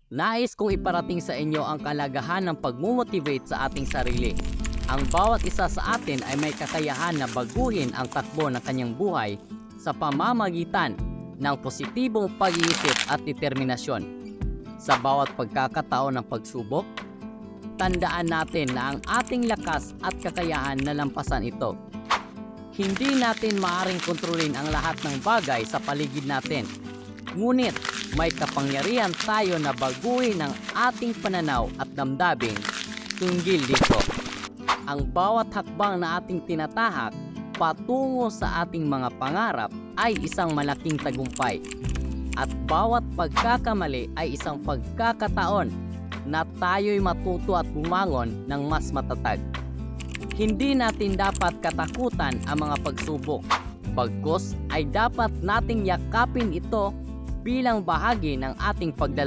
Nais kong iparating sa inyo ang kalagahan ng pagmumotivate sa ating sarili. Ang bawat isa sa atin ay may kakayahan na baguhin ang takbo ng kanyang buhay sa pamamagitan ng positibong pag-iisip at determinasyon. Sa bawat pagkakataon ng pagsubok, tandaan natin na ang ating lakas at kakayahan na lampasan ito. Hindi natin maaaring kontrolin ang lahat ng bagay sa paligid natin. Ngunit may kapangyarihan tayo na baguhin ang ating pananaw at damdamin tunggil dito. Ang bawat hakbang na ating tinatahak patungo sa ating mga pangarap ay isang malaking tagumpay. At bawat pagkakamali ay isang pagkakataon na tayo'y matuto at bumangon ng mas matatag. Hindi natin dapat katakutan ang mga pagsubok. Bagkus ay dapat nating yakapin ito bilang bahagi ng ating paglalakbay.